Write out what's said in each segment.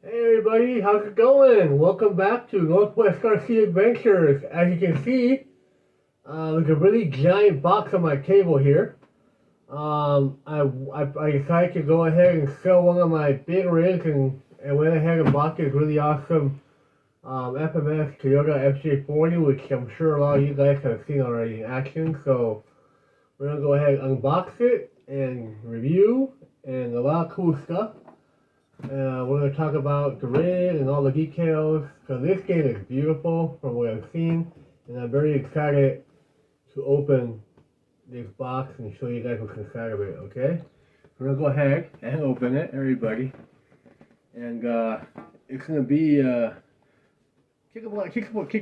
Hey everybody, how's it going? Welcome back to Northwest RC Adventures. As you can see, there's a really giant box on my table here. I decided to go ahead and sell one of my big rigs and went ahead and bought this really awesome FMS Toyota FJ40, which I'm sure a lot of you guys have seen already in action. So we're going to go ahead and unbox it and review and a lot of cool stuff. We're going to talk about the rig and all the details. So this game is beautiful from what I've seen, and I'm very excited to open this box and show you guys what's inside of it, okay? We're going to go ahead and open it, everybody. And it's going to be, kick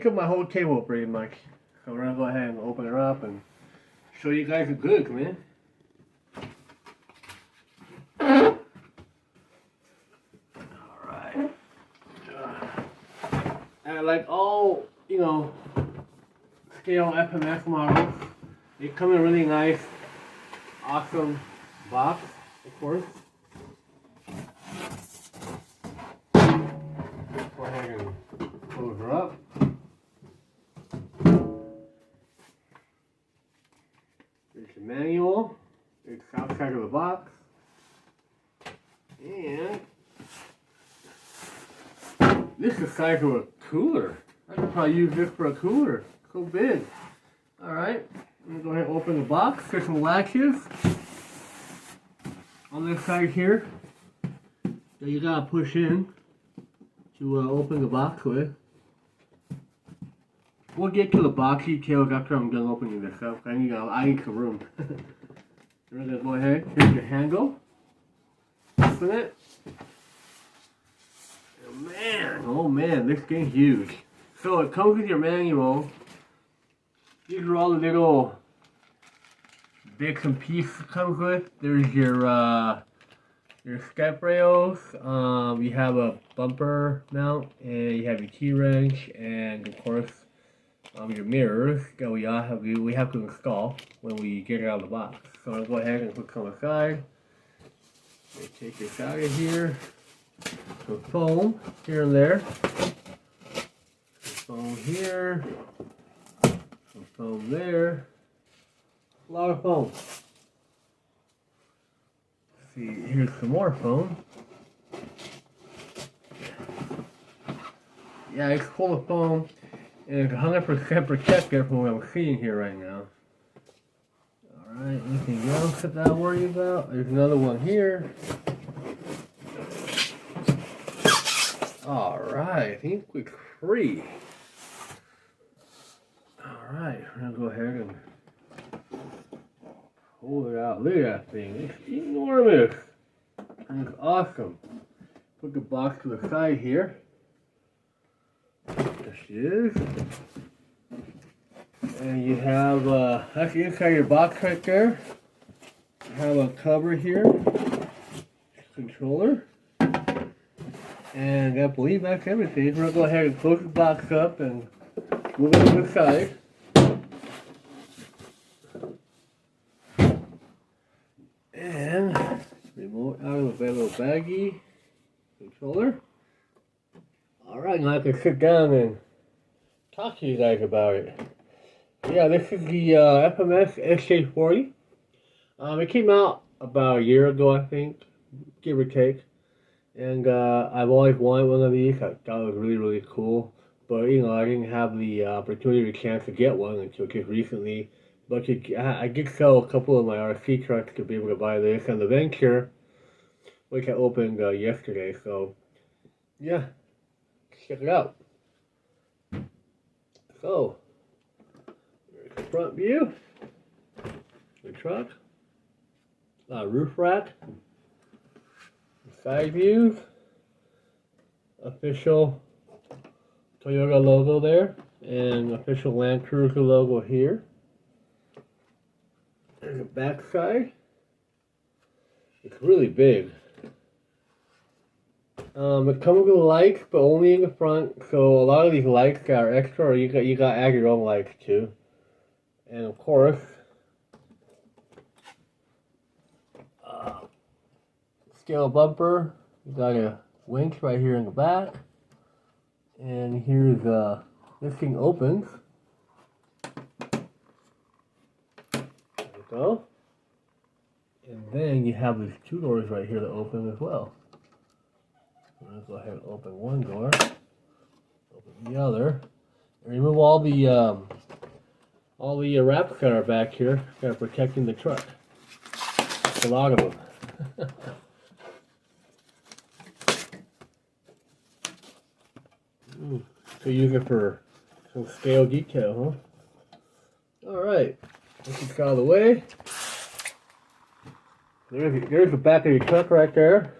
up my whole table pretty much. So we're going to go ahead and open it up and show you guys the goods, man. Like all, scale FMS models, they come in a really nice, awesome box, of course. Go ahead and close her up. There's the manual. It's outside of the box. And this is the size of a cooler. I could probably use this for a cooler. So big. Alright, I'm going to go ahead and open the box. There's some latches on this side here that you gotta push in to open the box with. We'll get to the box details after I'm done opening this up. I need some room. We're going to go ahead. Here's your handle. Open it. Oh man, this thing's huge. So it comes with your manual. These are all the little bits and pieces it comes with. There's your step rails. You have a bumper mount, and you have your T-wrench, and of course your mirrors that we have to install when we get it out of the box. So I'll go ahead and put some aside. Take this out of here. Some foam here and there. Some foam here. Some foam there. A lot of foam. Let's see, here's some more foam. Yeah, it's full of foam, and it's 100% protected from what I'm seeing here right now. Alright, anything else that I worry about? There's another one here. Alright, I think we're free. Alright, we're going to go ahead and pull it out. Look at that thing. It's enormous. And it's awesome. Put the box to the side here. There she is. And you have, that's the inside of your box right there. You have a cover here. Controller. And I believe that's everything. We're going to go ahead and close the box up and move it to the side. And remote out of the little baggie controller. Alright, now I can sit down and talk to you guys about it. Yeah, this is the FMS FJ40. It came out about a year ago, I think, give or take. And I've always wanted one of these. I thought it was really, really cool. But, I didn't have the opportunity or chance to get one until just recently. But I did sell a couple of my RC trucks to be able to buy this and the Venture, which I opened yesterday. So, yeah, check it out. So, here's the front view. The truck. Roof rack. Side views, official Toyota logo there, and official Land Cruiser logo here. There's the back side. It's really big. It comes with lights, but only in the front. So a lot of these lights are extra, or you got to add your own lights too. And of course, scale bumper. You got a winch right here in the back. And here's this thing opens. There we go. And then you have these two doors right here that open as well. I'm gonna go ahead and open one door, open the other, and remove all the wraps that are back here that are protecting the truck. That's a lot of them. So use it for some scale detail, huh? Alright, this is out of the way. There's the back of your truck right there.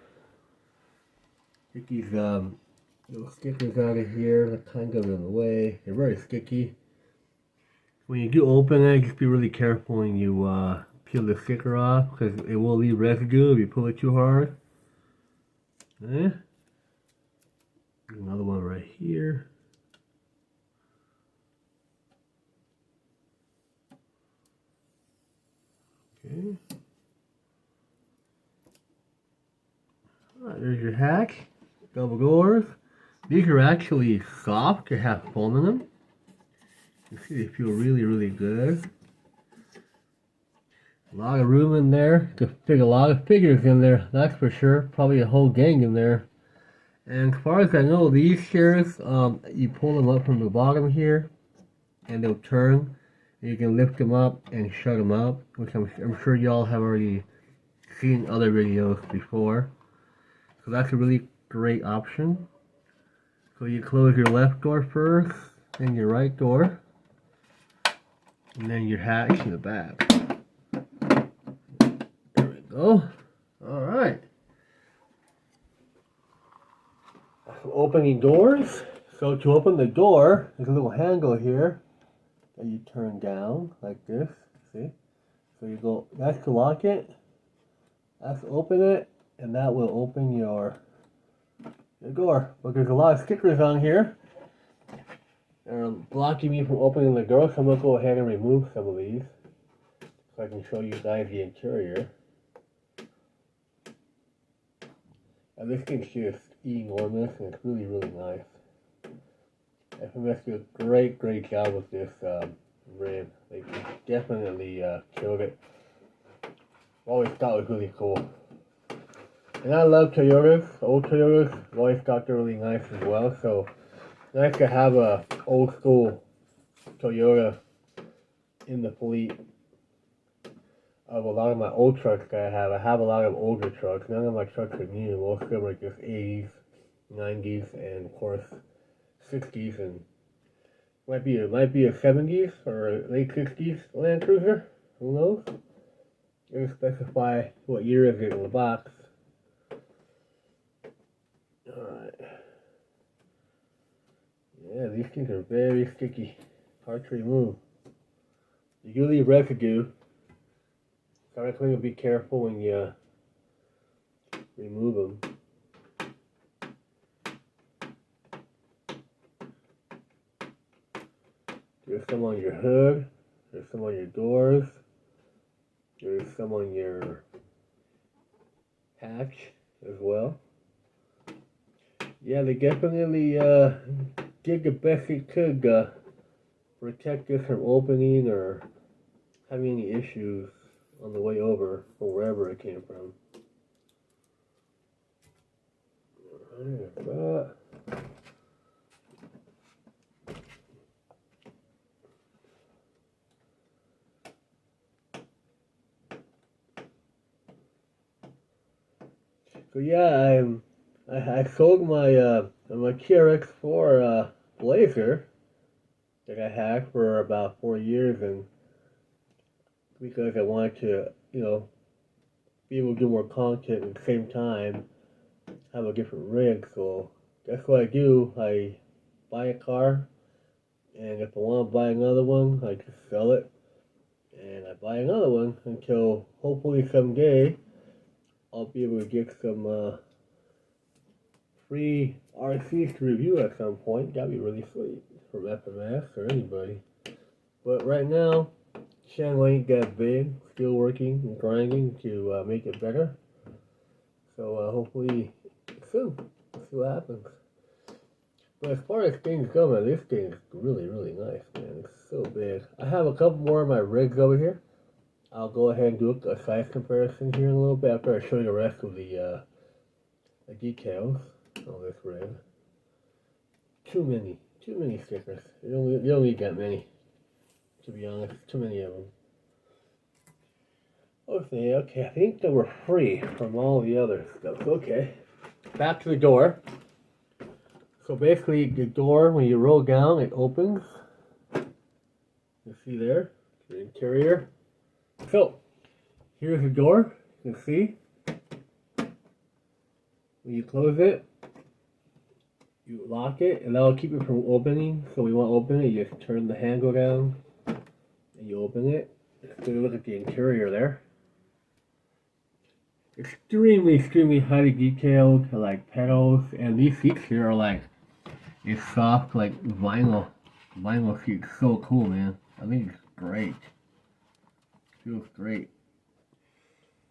Get these little stickers out of here that kind of in the way. They're very sticky. When you do open it, just be really careful when you peel the sticker off, because it will leave residue if you pull it too hard. Okay. Another one right here. Okay. Alright, there's your hatch. Double doors. These are actually soft. They have foam in them. You see, they feel really, really good. A lot of room in there to fit a lot of figures in there, that's for sure. Probably a whole gang in there. And as far as I know, these chairs, you pull them up from the bottom here, and they'll turn. And you can lift them up and shut them up, which I'm sure y'all have already seen other videos before. So that's a really great option. So you close your left door first, then your right door, and then your hatch in the back. There we go. Alright. Opening doors. So to open the door, there's a little handle here that you turn down like this. See? So you go, that's to lock it, that's to open it, and that will open your door. But there's a lot of stickers on here that are blocking me from opening the door, so I'm going to go ahead and remove some of these so I can show you guys the interior. And this thing's just enormous, and it's really, really nice. FMS did a great, great job with this rim. They definitely killed it. Always thought it was really cool. And I love Toyotas. Old Toyotas, always thought they're really nice as well. So nice to have a old school Toyota in the fleet of a lot of my old trucks that I have. I have a lot of older trucks. None of my trucks are new. Most of them are just 80s, 90s, and of course 60s, and might be a 70s or a late 60s Land Cruiser. Who knows? It'll specify what year is it in the box. Alright. Yeah, these things are very sticky. Hard to remove. You do leave residue. So I think be careful when you remove them. There's some on your hood. There's some on your doors. There's some on your hatch as well. Yeah, they definitely did the best they could protect this from opening or having any issues on the way over from wherever it came from. There's that. So yeah, I sold my my TRX4 Blazer that I had for about 4 years, and because I wanted to, you know, be able to do more content at the same time, have a different rig. So that's what I do. I buy a car, and if I want to buy another one, I just sell it, and I buy another one until hopefully someday I'll be able to get some free RCs to review at some point. That'd be really sweet from FMS or anybody. But right now, channel ain't that big. Still working and grinding to make it better. So hopefully soon. see what happens. But as far as things go, man, this thing is really, really nice, man. It's so big. I have a couple more of my rigs over here. I'll go ahead and do a size comparison here in a little bit after I show you the rest of the details on this rig. Too many stickers. You don't need that many, to be honest. Too many of them. Okay, I think that we're free from all the other stuff. Okay, back to the door. So basically, the door, when you roll down, it opens. You see there, the interior. So, here's the door. You can see. When you close it, you lock it, and that'll keep it from opening. So when you want to open it, you just turn the handle down, and you open it. Let's take a look at the interior there. Extremely highly detailed, like pedals, and these seats here are like, it's soft like vinyl seats. So cool, man. I think it's great. Feels great.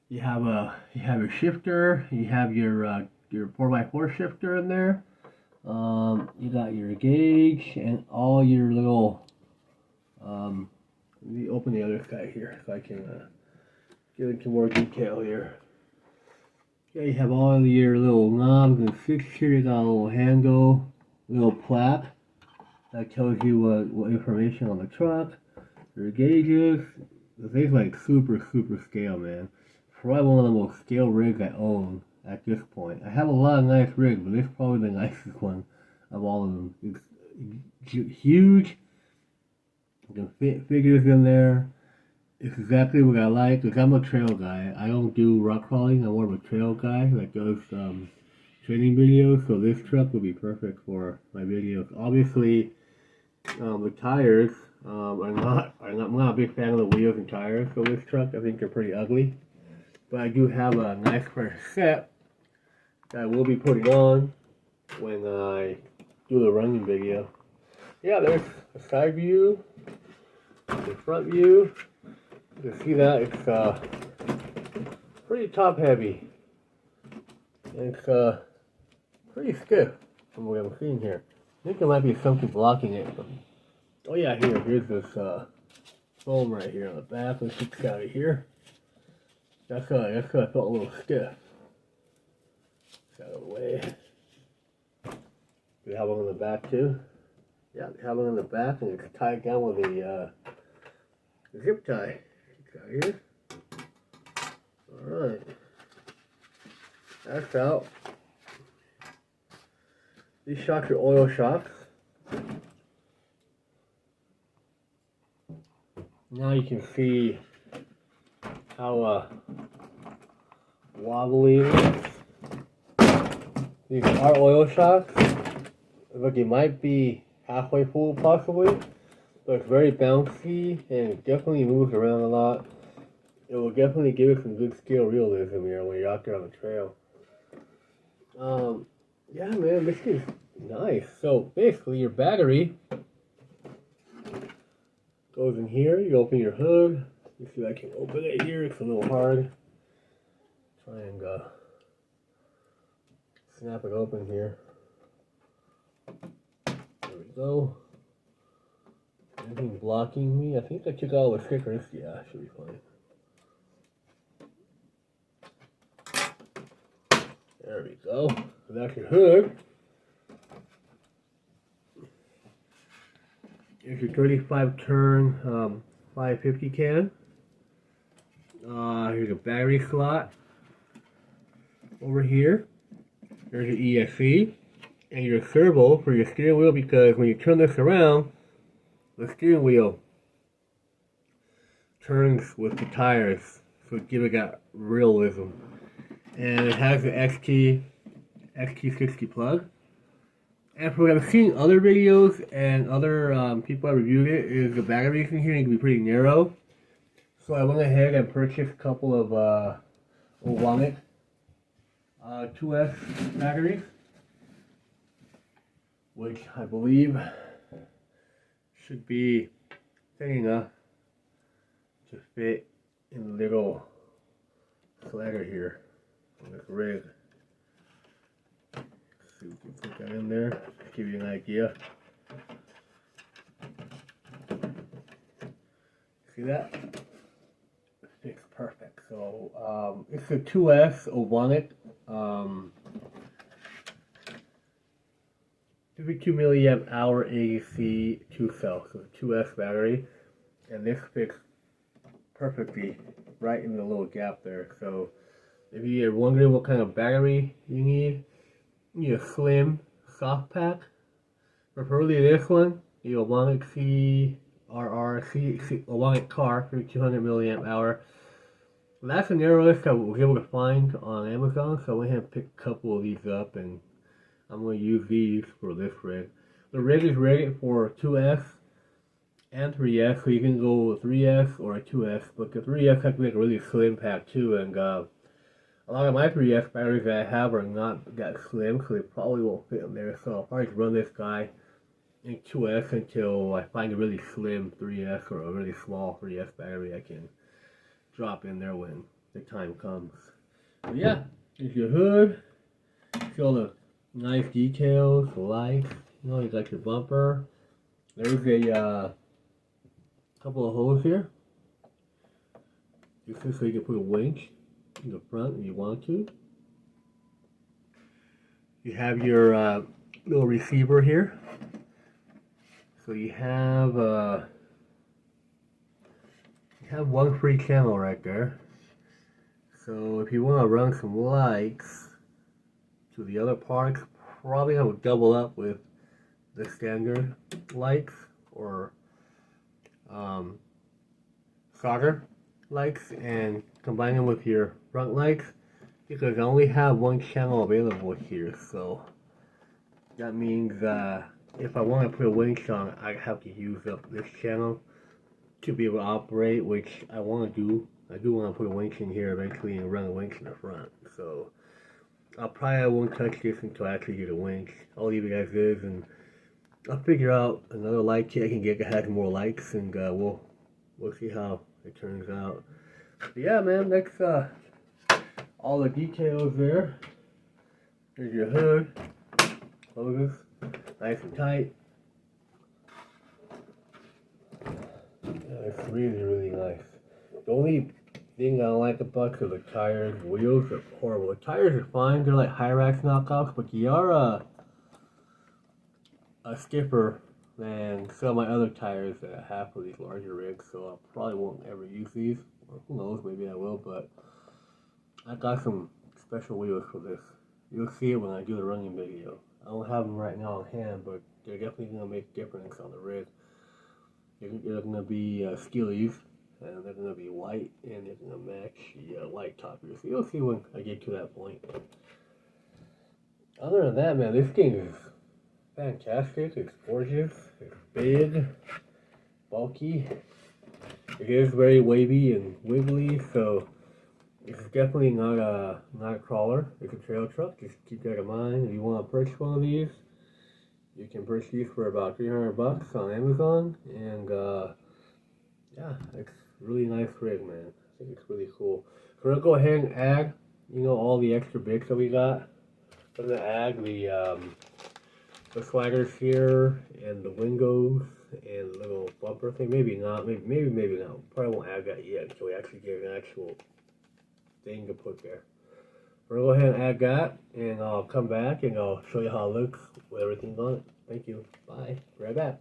You have your shifter. You have your 4x4 shifter in there. You got your gauge and all your little. Let me open the other side here so I can get into more detail here. Yeah, you have all your little knobs and switches here. You got a little handle, little plaque that tells you what information on the truck, your gauges. The thing's like super scale, man. Probably one of the most scale rigs I own at this point. I have a lot of nice rigs, but this is probably the nicest one of all of them. It's huge. You can fit figures in there. It's exactly what I like, because I'm a trail guy. I don't do rock crawling. I'm more of a trail guy that does training videos, so this truck would be perfect for my videos. Obviously, the tires I'm not a big fan of the wheels and tires for this truck. I think they're pretty ugly. But I do have a nice fresh set that I will be putting on when I do the running video. Yeah, there's a side view, the front view. You can see that it's pretty top heavy. And it's pretty stiff from what I'm seeing here. I think there might be something blocking it. Oh yeah, here's this foam right here on the back. Let's get this out of here. That's why I felt a little stiff. Get out of the way. We have one on the back too. Yeah, we have one on the back, and it's tied down with a zip tie. It's out here. Alright. That's out. These shocks are oil shocks. Now you can see how wobbly it is. These are oil shocks. Look, it might be halfway full possibly, but it's very bouncy and it definitely moves around a lot. It will definitely give it some good scale realism here when you're out there on the trail. Yeah, man, this is nice. So basically, your battery goes in here. You open your hood. You see, I can open it here. It's a little hard. Try and snap it open here. There we go. Anything blocking me? I think I took all the stickers. Yeah, should be fine. There we go. That's your hood. Here's your 35 turn 550 can. Here's a battery slot over here. There's your ESC and your servo for your steering wheel, because when you turn this around, the steering wheel turns with the tires, so give it that realism. And it has the XT60 plug. And from what I've seen other videos and other people have reviewed it, is the batteries in here need to be pretty narrow. So I went ahead and purchased a couple of Owonic 2S batteries, which I believe should be thin enough to fit in the little slider here on this rig. see if we can put that in there, give you an idea. See that? It's perfect. So it's a 2S Ovonic 52 milliamp hour AC 2 cell, so 2S battery, and this fits perfectly right in the little gap there. So if you're wondering what kind of battery you need a slim soft pack, preferably this one, the Ovonic Ovonic Car 3200 milliamp hour. That's an arrow list I was able to find on Amazon, so I went ahead and picked a couple of these up, and I'm going to use these for this rig. The rig is rated for 2S and 3S, so you can go with 3S or a 2S, but the 3S has to make a really slim pack too, and a lot of my 3S batteries that I have are not that slim, so they probably won't fit in there, so I'll probably just run this guy in 2S until I find a really slim 3S or a really small 3S battery I can drop in there when the time comes. But yeah, here's your hood. See all the nice details, the lights. You know, you got your bumper. There's a couple of holes here. This is so you can put a winch in the front if you want to. You have your little receiver here. So you have one free channel right there. So if you want to run some lights to the other parts, probably have to double up with the standard lights or solder lights and combine them with your front lights, because I only have one channel available here. So that means if I want to put a winch on, I have to use up this channel to be able to operate, which I want to do. I do want to put a winch in here eventually and run a winch in the front. So I won't touch this until I actually get a winch. I'll leave it as is, and I'll figure out another light kit I can get that has more lights, and we'll see how it turns out. But yeah, man, that's all the details there. There's your hood, closes nice and tight. Yeah, it's really, really nice. The only thing I don't like about it are the tires. The wheels are horrible. The tires are fine. They're like Hyrax knockoffs, but they are stiffer than some of my other tires that I have for these larger rigs, so I probably won't ever use these. Or who knows, maybe I will, but I got some special wheels for this. You'll see it when I do the running video. I don't have them right now on hand, but they're definitely going to make a difference on the rig. They're going to be skillies, and they're going to be white, and they're going to match the light top here. So you'll see when I get to that point. Other than that, man, this thing is fantastic. It's gorgeous. It's big, bulky. It is very wavy and wiggly, so it's definitely not a crawler. It's a trail truck. Just keep that in mind. If you want to purchase one of these, you can purchase these for about $300 on Amazon, and yeah, it's a really nice rig, man. I think it's really cool. So we're gonna go ahead and add, all the extra bits that we got. We're gonna add the sliders here and the windows and the little bumper thing. Maybe not. Maybe not. Probably won't add that yet until we actually get an actual thing to put there. We're gonna go ahead and add that, and I'll come back and I'll show you how it looks with everything on it. Thank you. Bye. Be right back.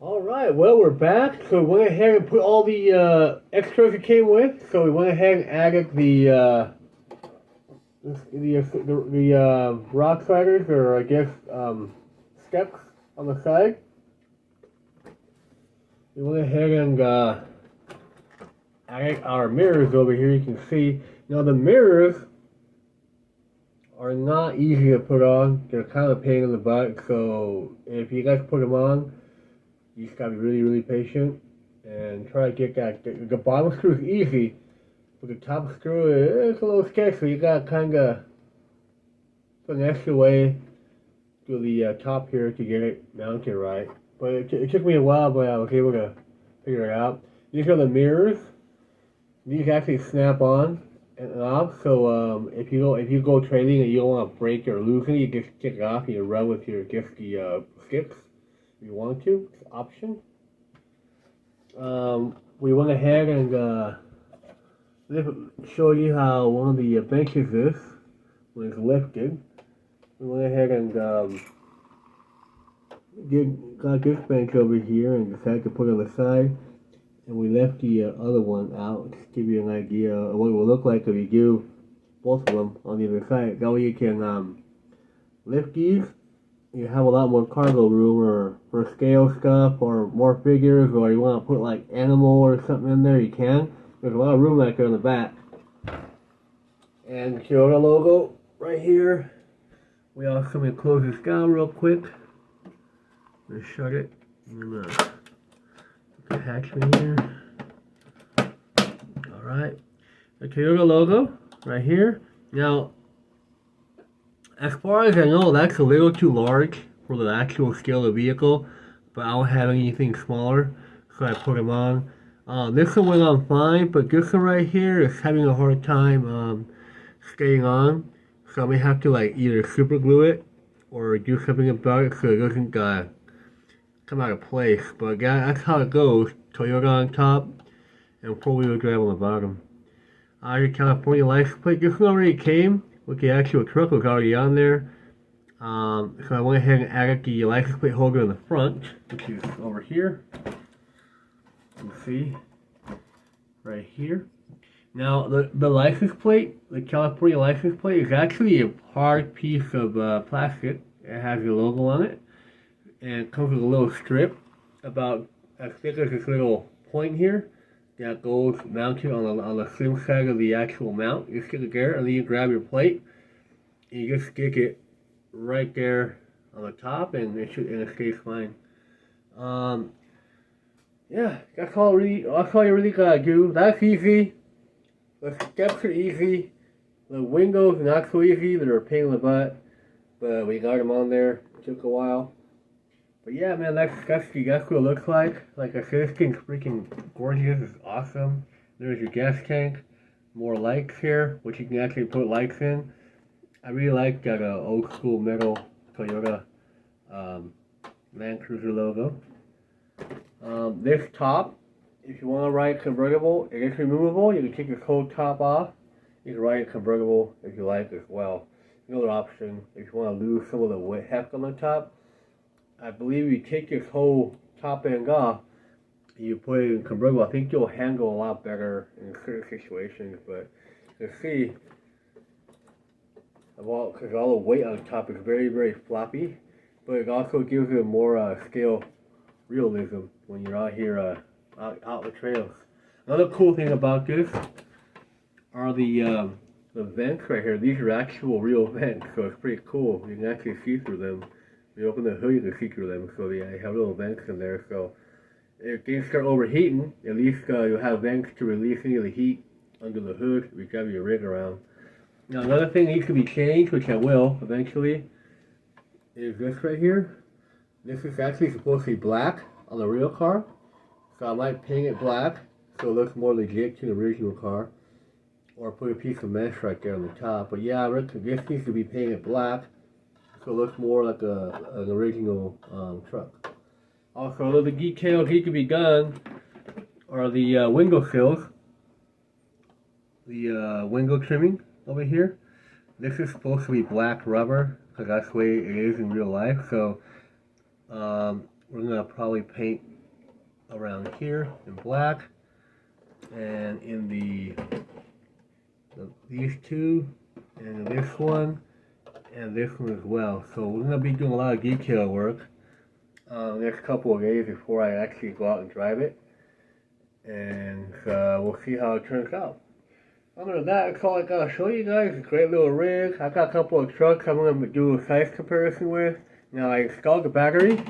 Alright, well, we're back. So we went ahead and put all the extras it came with. So we went ahead and added the rock sliders, or I guess steps on the side. We went ahead and added our mirrors over here. You can see, now the mirrors are not easy to put on. They're kind of a pain in the butt. So if you guys put them on, you just gotta be really, really patient and try to get that. The bottom screw is easy, but the top screw is a little sketchy. So you gotta kind of put an extra way to the top here to get it mounted right. but it took me a while, but I was able to figure it out. These are the mirrors. These actually snap on and off. So if you go trading and you don't want to break or lose it, you just take it off and you run with your just the sticks if you want to. It's an option. We went ahead and show you how one of the benches is when it's lifted. We went ahead and got this bench over here and decided to put it on the side, and we left the other one out to give you an idea of what it will look like if you do both of them on the other side. That way you can lift these. You have a lot more cargo room, or for scale stuff, or more figures, or you want to put like animal or something in there, you can. There's a lot of room right there in the back. And show the logo right here. We also going to close this down real quick. Let's shut it. And put the attachment here. Alright. The Toyota logo right here. Now, as far as I know, that's a little too large for the actual scale of the vehicle, but I don't have anything smaller, so I put them on. This one went on fine, but this one right here is having a hard time staying on, so I may have to like either super glue it or do something about it so it doesn't come out of place. But yeah, that's how it goes. Toyota on top and 4-wheel drive on the bottom. Your California license plate. This one already came with the actual truck, was already on there. So I went ahead and added the license plate holder in the front, which is over here. You can see right here. Now the license plate, the California license plate, is actually a hard piece of plastic. It has your logo on it, and it comes with a little strip about as thick as this little point here that goes mounted on the slim side of the actual mount. You stick it there, and then you grab your plate and you just stick it right there on the top, and it stays fine. Yeah, that's all you really gotta do. That's easy. The steps are easy. The windows are not so easy. They're a pain in the butt, but we got them on there. It took a while. But yeah, man, that's what it looks like. Like I said, this thing's freaking gorgeous. It's awesome. There's your gas tank. More lights here, which you can actually put lights in. I really like that old school metal Toyota Land Cruiser logo. This top, if you want to ride convertible, it is removable. You can take this whole top off. You can ride it convertible if you like as well. Another option, if you want to lose some of the heft on the top, I believe you take this whole top end off, you put it in convertible. I think you'll handle a lot better in certain situations. But you can see, because all the weight on the top is very, very floppy, but it also gives it more scale realism when you're out here out the trails. Another cool thing about this are the vents right here. These are actual real vents, so it's pretty cool. You can actually see through them. When you open the hood, you can see through them. So yeah, you have little vents in there. So if things start overheating, at least you'll have vents to release any of the heat under the hood if you drive your rig around. Now another thing that needs to be changed, which I will eventually, is this right here. This is actually supposed to be black on the real car, so I might paint it black so it looks more legit to the original car, or put a piece of mesh right there on the top. But yeah, this needs to be painted black so it looks more like an original truck. Also, other details need to be done are the window sills, the window trimming over here. This is supposed to be black rubber because that's the way it is in real life. So we're gonna probably paint around here in black, and in these two, and this one, and this one as well. So we're gonna be doing a lot of detail work next couple of days before I actually go out and drive it, and we'll see how it turns out. Other than that, that's all I gotta show you guys. It's a great little rig. I got a couple of trucks I'm gonna do a size comparison with. Now I installed the battery,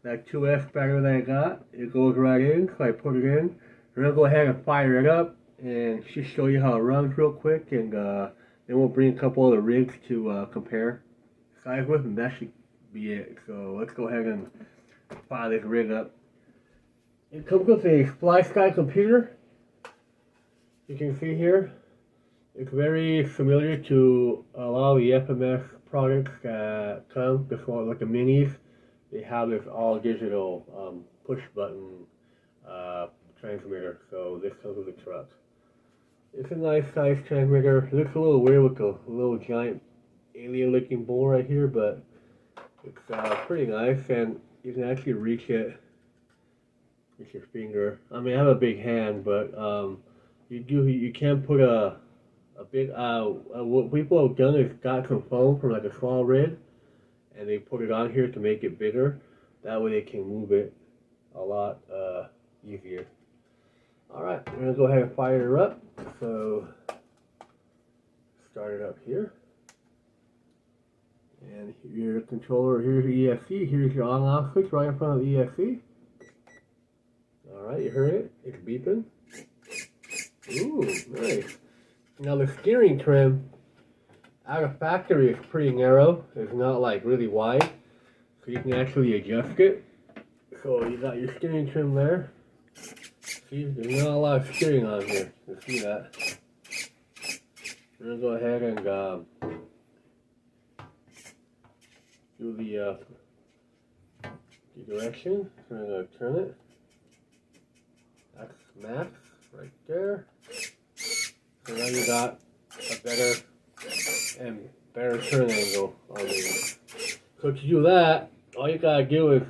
that 2S battery that I got. It goes right in, so I put it in. We're gonna go ahead and fire it up and just show you how it runs real quick, and then we'll bring a couple other rigs to compare size with, and that should be it. So let's go ahead and fire this rig up. It comes with a FlySky computer. You can see here, it's very familiar to a lot of the FMS products that come before, like the minis. They have this all digital push button transmitter. So this comes with the truck. It's a nice size transmitter. It looks a little weird with the little giant alien looking bowl right here, but it's pretty nice, and you can actually reach it with your finger. I mean, I have a big hand, but you can put a big what people have done is got some foam from like a small rig, and they put it on here to make it bigger. That way they can move it a lot easier. Alright, we're going to go ahead and fire her up. So, start it up here. And your controller, here's the ESC, here's your on-off switch right in front of the ESC. Alright, you heard it, it's beeping. Ooh, nice. Now the steering trim, out of factory, is pretty narrow. It's not like really wide, so you can actually adjust it. So you got your steering trim there. See, there's not a lot of steering on here. You see that. We're going to go ahead and do the direction. We're going to turn it. That's max right there. So now you got a better turn angle on these. So to do that, all you gotta do is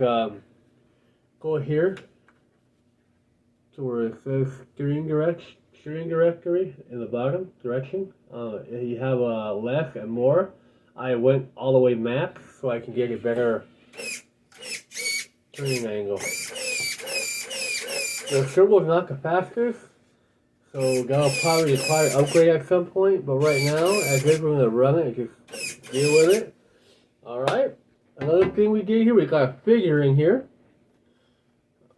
go here to where it says steering directory in the bottom direction. You have less and more. I went all the way max so I can get a better turning angle. The servo is not the fastest, so that'll probably require an upgrade at some point. But right now, as if we're gonna run it and just deal with it. All right. Another thing we did here, we got a figure in here.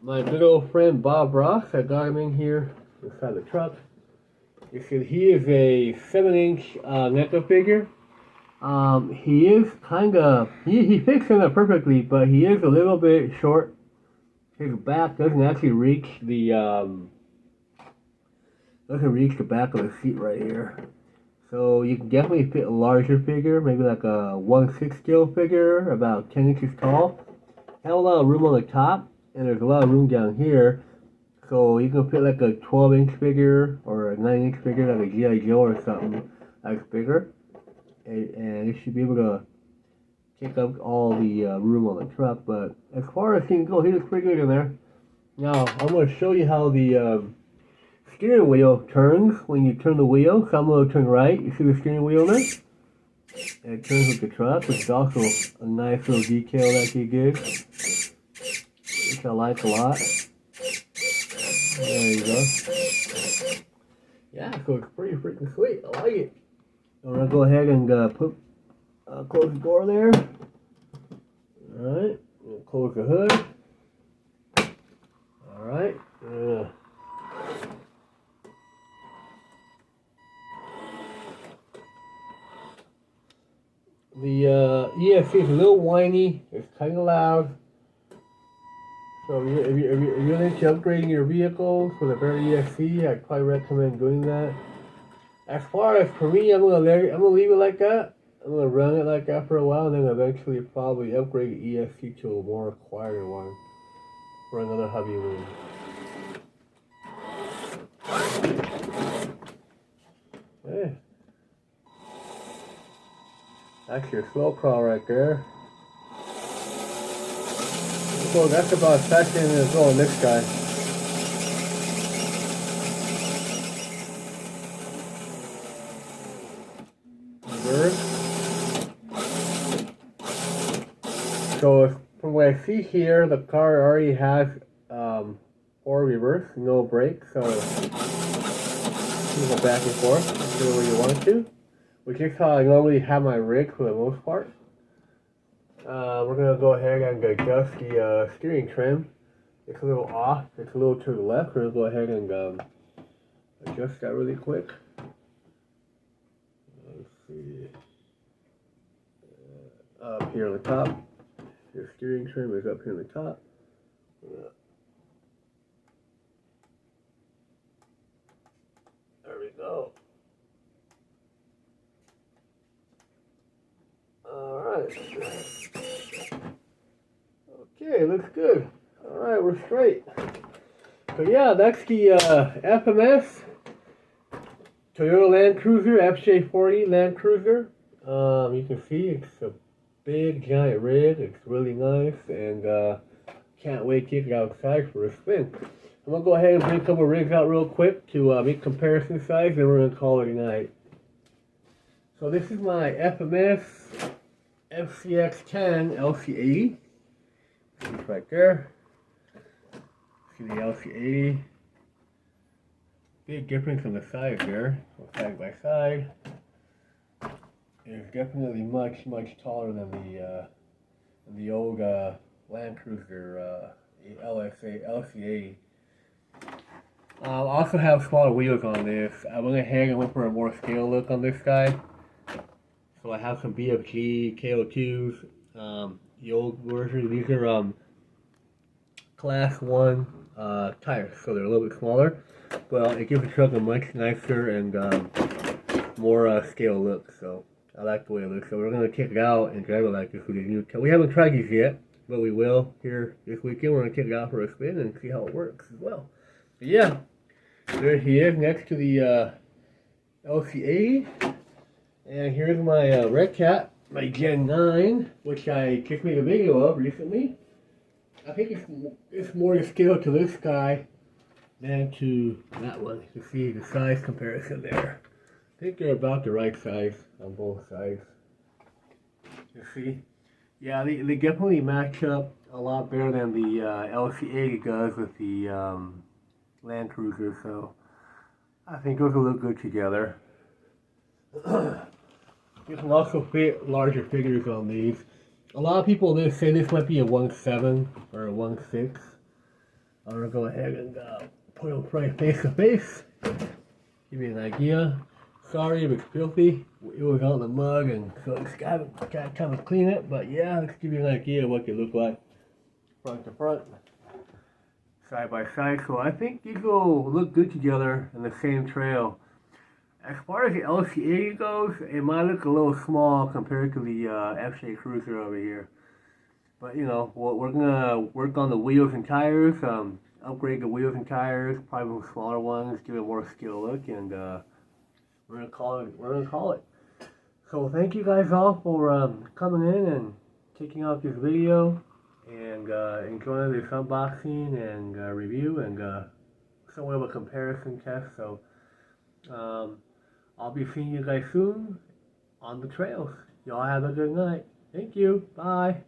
My good old friend Bob Ross, I got him in here inside the truck. You see, he is a 7-inch NECA figure. He is kind of, he fits in it perfectly, but he is a little bit short. His back doesn't actually reach the back of the seat right here. So you can definitely fit a larger figure, maybe like a 1/6 scale figure, about 10 inches tall. Have a lot of room on the top, and there's a lot of room down here. So you can fit like a 12-inch figure or a 9-inch figure, like a G.I. Joe or something that's bigger. And it should be able to take up all the room on the truck. But as far as he can go, he looks pretty good in there. Now, I'm going to show you how the steering wheel turns when you turn the wheel. So I'm going to turn right. You see the steering wheel there? And it turns with the truck, which is also a nice little detail that he did, which I like a lot. There you go. Yeah, so it's pretty freaking sweet. I like it. I'm going to go ahead and close the door there. Alright, close the hood. Alright, the ESC is a little whiny, it's kind of loud. So if you're into upgrading your vehicle with a better ESC, I'd probably recommend doing that. As far as for me, I'm gonna leave it like that. I'm gonna run it like that for a while, and then eventually probably upgrade the ESC to a more quieter one for another hubby room. Hey, that's your slow crawl right there. So that's about as fast as it's going this guy. So from what I see here, the car already has forward reverse, no brakes, so you go back and forth, do where you want to, which is how I normally have my rig for the most part. We're going to go ahead and adjust the steering trim. It's a little off, it's a little to the left. We're going to go ahead and adjust that really quick. Let's see. Up here on the top. The steering trim is up here on the top. There we go. Alright. Okay, looks good. Alright, we're straight. So yeah, that's the FMS Toyota Land Cruiser, FJ40 Land Cruiser. You can see it's a big giant rig. It's really nice, and can't wait to take it outside for a spin. I'm going to go ahead and bring a couple rigs out real quick to make comparison size, then we're going to call it a night. So this is my FMS FCX10 LC80. It's right there. See the LC80. Big difference on the size there. So side by side. It's definitely much taller than the old Land Cruiser LC80. I also have smaller wheels on this. I went ahead and went for a more scale look on this guy. So I have some BFG KO2s. The old version, these are class 1 tires, so they're a little bit smaller. Well, it gives the truck a much nicer and more scale look. So I like the way it looks. So we're going to take it out and drive it like this with a new car. We haven't tried these yet, but we will here this weekend. We're going to take it out for a spin and see how it works as well. But yeah, there he is next to the LC80. And here's my Red Cat, my Gen 9, which I just made a video of recently. I think it's more to scale to this guy than to that one. You can see the size comparison there. I think they're about the right size on both sides. You see? Yeah, they definitely match up a lot better than the LC80 does with the Land Cruiser, so I think those will look good together. You can also fit larger figures on these. A lot of people say this might be a 1.7 or a 1.6. I'm going to go ahead and put them right face to face. Give you an idea. Sorry if it's filthy. It was out in the mud, and so it's got to kind of clean it. But yeah, let's give you an idea of what they look like front to front, side by side. So I think these will look good together in the same trail. As far as the LC80 goes, it might look a little small compared to the FJ Cruiser over here. But you know, we're gonna work on the wheels and tires, upgrade the wheels and tires, probably with smaller ones, give it a more scale look, and we're gonna call it. So thank you guys all for coming in and checking out this video and enjoying this unboxing and review and somewhat of a comparison test. So I'll be seeing you guys soon on the trails. Y'all have a good night. Thank you. Bye.